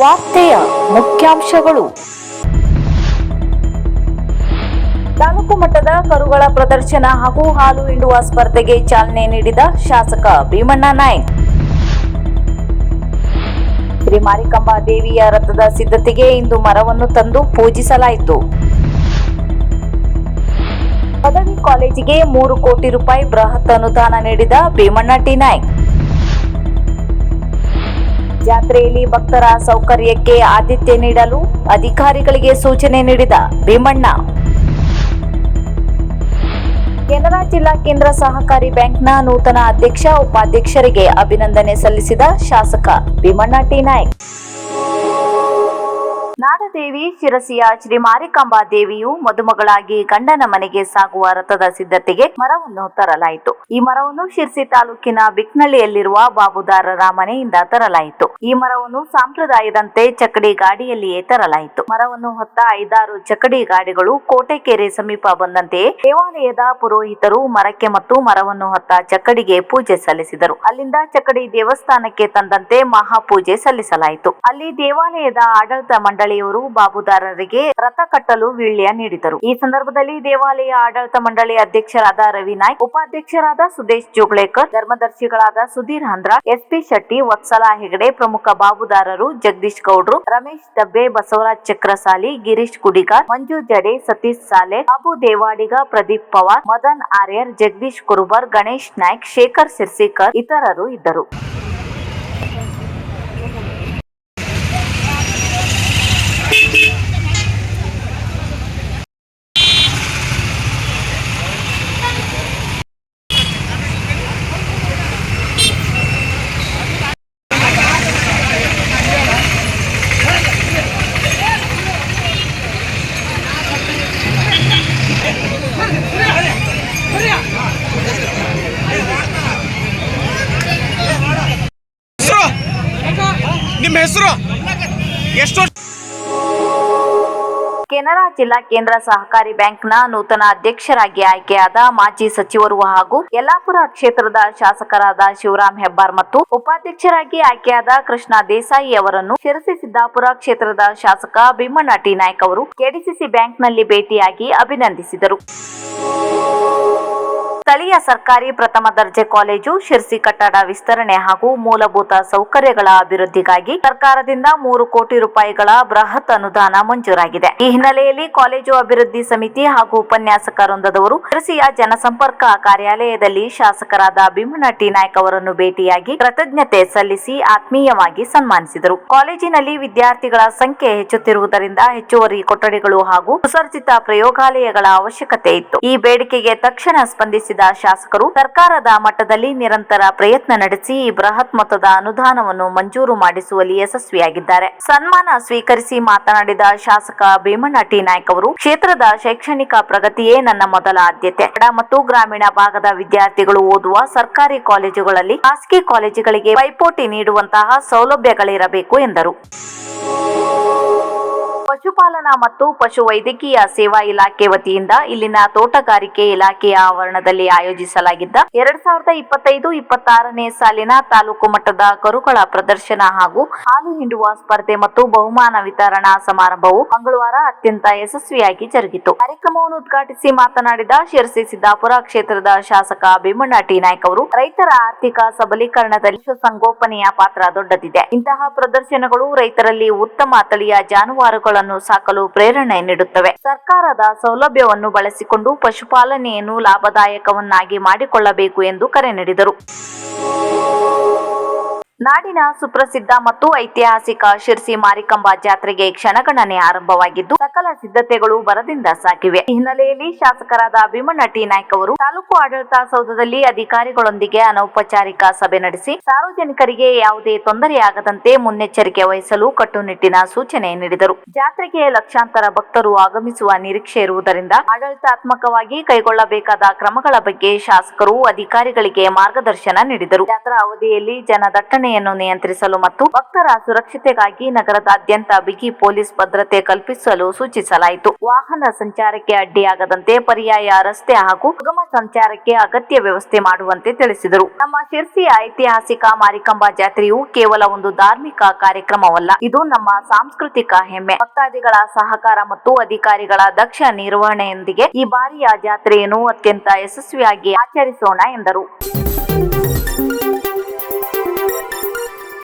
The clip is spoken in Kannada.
ವಾರ್ತೆಯ ಮುಖ್ಯಾಂಶಗಳು. ತಾಲೂಕು ಮಟ್ಟದ ಕರುಗಳ ಪ್ರದರ್ಶನ ಹಾಗೂ ಹಾಲು ಹಿಂಡುವ ಸ್ಪರ್ಧೆಗೆ ಚಾಲನೆ ನೀಡಿದ ಶಾಸಕ ಭೀಮಣ್ಣ ನಾಯ್ಕ್. ಶ್ರೀ ಮಾರಿಕಾಂಬಾ ದೇವಿಯ ರಥದ ಸಿದ್ಧತೆಗೆ ಇಂದು ಮರವನ್ನು ತಂದು ಪೂಜಿಸಲಾಯಿತು. ಪದವಿ ಕಾಲೇಜಿಗೆ 3 ಕೋಟಿ ರೂಪಾಯಿ ಬೃಹತ್ ಅನುದಾನ ನೀಡಿದ ಭೀಮಣ್ಣ ಟಿ ನಾಯ್ಕ್. ಜಾತ್ರೆಯಲ್ಲಿ ಭಕ್ತರ ಸೌಕರ್ಯಕ್ಕೆ ಆದ್ಯತೆ ನೀಡಲು ಅಧಿಕಾರಿಗಳಿಗೆ ಸೂಚನೆ ನೀಡಿದ ಭೀಮಣ್ಣ. ಕೆನರಾ ಜಿಲ್ಲಾ ಕೇಂದ್ರ ಸಹಕಾರಿ ಬ್ಯಾಂಕ್ನ ನೂತನ ಅಧ್ಯಕ್ಷ ಉಪಾಧ್ಯಕ್ಷರಿಗೆ ಅಭಿನಂದನೆ ಸಲ್ಲಿಸಿದ ಶಾಸಕ ಭೀಮಣ್ಣ ಟಿ ನಾಯ್ಕ್. ನಾಡದೇವಿ ಶಿರಸಿಯ ಶ್ರೀ ಮಾರಿಕಾಂಬಾ ದೇವಿಯು ಮದುಮಗಳಾಗಿ ಗಂಡನ ಮನೆಗೆ ಸಾಗುವ ರಥದ ಸಿದ್ಧತೆಗೆ ಮರವನ್ನು ತರಲಾಯಿತು. ಈ ಮರವನ್ನು ಶಿರಸಿ ತಾಲೂಕಿನ ಬಿಕ್ನಳ್ಳಿಯಲ್ಲಿರುವ ಬಾಬುದಾರರ ಮನೆಯಿಂದ ತರಲಾಯಿತು. ಈ ಮರವನ್ನು ಸಂಪ್ರದಾಯದಂತೆ ಚಕ್ಕಡಿ ಗಾಡಿಯಲ್ಲಿಯೇ ತರಲಾಯಿತು. ಮರವನ್ನು ಹೊತ್ತ 5-6 ಚಕ್ಕಡಿ ಗಾಡಿಗಳು ಕೋಟೆಕೆರೆ ಸಮೀಪ ಬಂದಂತೆಯೇ ದೇವಾಲಯದ ಪುರೋಹಿತರು ಮರಕ್ಕೆ ಮತ್ತು ಮರವನ್ನು ಹೊತ್ತ ಚಕ್ಕಡಿಗೆ ಪೂಜೆ ಸಲ್ಲಿಸಿದರು. ಅಲ್ಲಿಂದ ಚಕ್ಕಡಿ ದೇವಸ್ಥಾನಕ್ಕೆ ತಂದಂತೆ ಮಹಾಪೂಜೆ ಸಲ್ಲಿಸಲಾಯಿತು. ಅಲ್ಲಿ ದೇವಾಲಯದ ಆಡಳಿತ ಮಂಡಳಿಯವರು ಬಾಬುದಾರರಿಗೆ ರಥ ಕಟ್ಟಲು ವೀಳ್ಯ ನೀಡಿದರು. ಈ ಸಂದರ್ಭದಲ್ಲಿ ದೇವಾಲಯ ಆಡಳಿತ ಮಂಡಳಿ ಅಧ್ಯಕ್ಷರಾದ ರವಿ ನಾಯ್ಕ್, ಉಪಾಧ್ಯಕ್ಷರಾದ ಸುದೇಶ್ ಜೋಗ್ಳೇಕರ್, ಧರ್ಮದರ್ಶಿಗಳಾದ ಸುಧೀರ್ ಹಂದ್ರ, ಎಸ್ಪಿ ಶೆಟ್ಟಿ, ವತ್ಸಲಾ ಹೆಗಡೆ, ಪ್ರಮುಖ ಬಾಬುದಾರರು ಜಗದೀಶ್ ಗೌಡ್ರು, ರಮೇಶ್ ದಬ್ಬೆ, ಬಸವರಾಜ್ ಚಕ್ರಸಾಲಿ, ಗಿರೀಶ್ ಗುಡಿಗಾರ್, ಮಂಜು ಜಡೆ, ಸತೀಶ್ ಸಾಲೆ, ಬಾಬು ದೇವಾಡಿಗ, ಪ್ರದೀಪ್ ಪವಾರ್, ಮದನ್ ಆರ್ಯರ್, ಜಗದೀಶ್ ಕುರುಬರ್, ಗಣೇಶ್ ನಾಯ್ಕ್, ಶೇಖರ್ ಸಿರ್ಸಿಕರ್ ಇತರರು ಇದ್ದರು. ನಿಮ್ಮ ಹೆಸರು ಎಷ್ಟು? ಕೆನರಾ ಜಿಲ್ಲಾ ಕೇಂದ್ರ ಸಹಕಾರಿ ಬ್ಯಾಂಕ್ನ ನೂತನ ಅಧ್ಯಕ್ಷರಾಗಿ ಆಯ್ಕೆಯಾದ ಮಾಜಿ ಸಚಿವರು ಹಾಗೂ ಯಲ್ಲಾಪುರ ಕ್ಷೇತ್ರದ ಶಾಸಕರಾದ ಶಿವರಾಮ್ ಹೆಬ್ಬಾರ್ ಮತ್ತು ಉಪಾಧ್ಯಕ್ಷರಾಗಿ ಆಯ್ಕೆಯಾದ ಕೃಷ್ಣ ದೇಸಾಯಿ ಅವರನ್ನು ಶಿರಸಿ ಸಿದ್ದಾಪುರ ಕ್ಷೇತ್ರದ ಶಾಸಕ ಭೀಮಣ್ಣ ಟಿ ನಾಯ್ಕ್ ಅವರು ಕೆಡಿಸಿಸಿ ಬ್ಯಾಂಕ್ನಲ್ಲಿ ಭೇಟಿಯಾಗಿ ಅಭಿನಂದಿಸಿದರು. ಸ್ಥಳೀಯ ಸರ್ಕಾರಿ ಪ್ರಥಮ ದರ್ಜೆ ಕಾಲೇಜು ಶಿರಸಿ ಕಟ್ಟಡ ವಿಸ್ತರಣೆ ಹಾಗೂ ಮೂಲಭೂತ ಸೌಕರ್ಯಗಳ ಅಭಿವೃದ್ಧಿಗಾಗಿ ಸರ್ಕಾರದಿಂದ 3 ಕೋಟಿ ರೂಪಾಯಿಗಳ ಬೃಹತ್ ಅನುದಾನ ಮಂಜೂರಾಗಿದೆ. ಈ ಹಿನ್ನೆಲೆಯಲ್ಲಿ ಕಾಲೇಜು ಅಭಿವೃದ್ಧಿ ಸಮಿತಿ ಹಾಗೂ ಉಪನ್ಯಾಸಕ ವೃಂದದವರು ಶಿರಸಿಯ ಜನಸಂಪರ್ಕ ಕಾರ್ಯಾಲಯದಲ್ಲಿ ಶಾಸಕರಾದ ಭೀಮಣ್ಣ ಟಿ ನಾಯ್ಕ್ ಅವರನ್ನು ಭೇಟಿಯಾಗಿ ಕೃತಜ್ಞತೆ ಸಲ್ಲಿಸಿ ಆತ್ಮೀಯವಾಗಿ ಸನ್ಮಾನಿಸಿದರು. ಕಾಲೇಜಿನಲ್ಲಿ ವಿದ್ಯಾರ್ಥಿಗಳ ಸಂಖ್ಯೆ ಹೆಚ್ಚುತ್ತಿರುವುದರಿಂದ ಹೆಚ್ಚುವರಿ ಕೊಠಡಿಗಳು ಹಾಗೂ ಸುಸಜ್ಜಿತ ಪ್ರಯೋಗಾಲಯಗಳ ಅವಶ್ಯಕತೆ ಇತ್ತು. ಈ ಬೇಡಿಕೆಗೆ ತಕ್ಷಣ ಸ್ಪಂದಿಸಿದ ಶಾಸಕರು ಸರ್ಕಾರದ ಮಟ್ಟದಲ್ಲಿ ನಿರಂತರ ಪ್ರಯತ್ನ ನಡೆಸಿ ಈ ಬೃಹತ್ ಮೊತ್ತದ ಅನುದಾನವನ್ನು ಮಂಜೂರು ಮಾಡಿಸುವಲ್ಲಿ ಯಶಸ್ವಿಯಾಗಿದ್ದಾರೆ. ಸನ್ಮಾನ ಸ್ವೀಕರಿಸಿ ಮಾತನಾಡಿದ ಶಾಸಕ ಭೀಮಣ್ಣ ಟಿ ನಾಯ್ಕ್ ಅವರು, ಕ್ಷೇತ್ರದ ಶೈಕ್ಷಣಿಕ ಪ್ರಗತಿಯೇ ನನ್ನ ಮೊದಲ ಆದ್ಯತೆ. ಬಡ ಮತ್ತು ಗ್ರಾಮೀಣ ಭಾಗದ ವಿದ್ಯಾರ್ಥಿಗಳು ಓದುವ ಸರ್ಕಾರಿ ಕಾಲೇಜುಗಳಲ್ಲಿ ಖಾಸಗಿ ಕಾಲೇಜುಗಳಿಗೆ ಪೈಪೋಟಿ ನೀಡುವಂತಹ ಸೌಲಭ್ಯಗಳಿರಬೇಕು ಎಂದರು. ಪಶುಪಾಲನಾ ಮತ್ತು ಪಶು ವೈದ್ಯಕೀಯ ಸೇವಾ ಇಲಾಖೆ ವತಿಯಿಂದ ಇಲ್ಲಿನ ತೋಟಗಾರಿಕೆ ಇಲಾಖೆಯ ಆವರಣದಲ್ಲಿ ಆಯೋಜಿಸಲಾಗಿದ್ದ 2025-26ನೇ ಸಾಲಿನ ತಾಲೂಕು ಮಟ್ಟದ ಕರುಗಳ ಪ್ರದರ್ಶನ ಹಾಗೂ ಹಾಲು ಹಿಂಡುವ ಸ್ಪರ್ಧೆ ಮತ್ತು ಬಹುಮಾನ ವಿತರಣಾ ಸಮಾರಂಭವು ಮಂಗಳವಾರ ಅತ್ಯಂತ ಯಶಸ್ವಿಯಾಗಿ ಜರುಗಿತು. ಕಾರ್ಯಕ್ರಮವನ್ನು ಉದ್ಘಾಟಿಸಿ ಮಾತನಾಡಿದ ಶಿರಸಿ ಸಿದ್ದಾಪುರ ಕ್ಷೇತ್ರದ ಶಾಸಕ ಭೀಮಣ್ಣ ಟಿ ನಾಯ್ಕ್ ಅವರು, ರೈತರ ಆರ್ಥಿಕ ಸಬಲೀಕರಣದಲ್ಲಿ ಪಶುಸಂಗೋಪನೆಯ ಪಾತ್ರ ದೊಡ್ಡದಿದೆ. ಇಂತಹ ಪ್ರದರ್ಶನಗಳು ರೈತರಲ್ಲಿ ಉತ್ತಮ ತಳಿಯ ಜಾನುವಾರುಗಳನ್ನು ಸಾಕಲು ಪ್ರೇರಣೆ ನೀಡುತ್ತವೆ. ಸರ್ಕಾರದ ಸೌಲಭ್ಯವನ್ನು ಬಳಸಿಕೊಂಡು ಪಶುಪಾಲನೆಯನ್ನು ಲಾಭದಾಯಕವನ್ನಾಗಿ ಮಾಡಿಕೊಳ್ಳಬೇಕು ಎಂದು ಕರೆ ನೀಡಿದರು. ನಾಡಿನ ಸುಪ್ರಸಿದ್ಧ ಮತ್ತು ಐತಿಹಾಸಿಕ ಶಿರಸಿ ಮಾರಿಕಾಂಬಾ ಜಾತ್ರೆಗೆ ಕ್ಷಣಗಣನೆ ಆರಂಭವಾಗಿದ್ದು ಸಕಲ ಸಿದ್ಧತೆಗಳು ಭರದಿಂದ ಸಾಗಿವೆ. ಈ ಹಿನ್ನೆಲೆಯಲ್ಲಿ ಶಾಸಕರಾದ ಭೀಮಣ್ಣ ಟಿ ನಾಯ್ಕ್ ಅವರು ತಾಲೂಕು ಆಡಳಿತ ಸೌಧದಲ್ಲಿ ಅಧಿಕಾರಿಗಳೊಂದಿಗೆ ಅನೌಪಚಾರಿಕ ಸಭೆ ನಡೆಸಿ ಸಾರ್ವಜನಿಕರಿಗೆ ಯಾವುದೇ ತೊಂದರೆಯಾಗದಂತೆ ಮುನ್ನೆಚ್ಚರಿಕೆ ವಹಿಸಲು ಕಟ್ಟುನಿಟ್ಟಿನ ಸೂಚನೆ ನೀಡಿದರು. ಜಾತ್ರೆಗೆ ಲಕ್ಷಾಂತರ ಭಕ್ತರು ಆಗಮಿಸುವ ನಿರೀಕ್ಷೆ ಇರುವುದರಿಂದ ಆಡಳಿತಾತ್ಮಕವಾಗಿ ಕೈಗೊಳ್ಳಬೇಕಾದ ಕ್ರಮಗಳ ಬಗ್ಗೆ ಶಾಸಕರು ಅಧಿಕಾರಿಗಳಿಗೆ ಮಾರ್ಗದರ್ಶನ ನೀಡಿದರು. ಜಾತ್ರಾ ಅವಧಿಯಲ್ಲಿ ಜನದಟ್ಟಣೆ ಸಂಚರಣೆಯನ್ನು ನಿಯಂತ್ರಿಸಲು ಮತ್ತು ಭಕ್ತರ ಸುರಕ್ಷತೆಗಾಗಿ ನಗರದಾದ್ಯಂತ ಬಿಗಿ ಪೊಲೀಸ್ ಭದ್ರತೆ ಕಲ್ಪಿಸಲು ಸೂಚಿಸಲಾಯಿತು. ವಾಹನ ಸಂಚಾರಕ್ಕೆ ಅಡ್ಡಿಯಾಗದಂತೆ ಪರ್ಯಾಯ ರಸ್ತೆ ಹಾಗೂ ಸುಗಮ ಸಂಚಾರಕ್ಕೆ ಅಗತ್ಯ ವ್ಯವಸ್ಥೆ ಮಾಡುವಂತೆ ತಿಳಿಸಿದರು. ನಮ್ಮ ಶಿರ್ಸಿಯ ಐತಿಹಾಸಿಕ ಮಾರಿಕಾಂಬಾ ಜಾತ್ರೆಯು ಕೇವಲ ಒಂದು ಧಾರ್ಮಿಕ ಕಾರ್ಯಕ್ರಮವಲ್ಲ, ಇದು ನಮ್ಮ ಸಾಂಸ್ಕೃತಿಕ ಹೆಮ್ಮೆ. ಭಕ್ತಾದಿಗಳ ಸಹಕಾರ ಮತ್ತು ಅಧಿಕಾರಿಗಳ ದಕ್ಷ ನಿರ್ವಹಣೆಯೊಂದಿಗೆ ಈ ಬಾರಿಯ ಜಾತ್ರೆಯನ್ನು ಅತ್ಯಂತ ಯಶಸ್ವಿಯಾಗಿ ಆಚರಿಸೋಣ ಎಂದರು.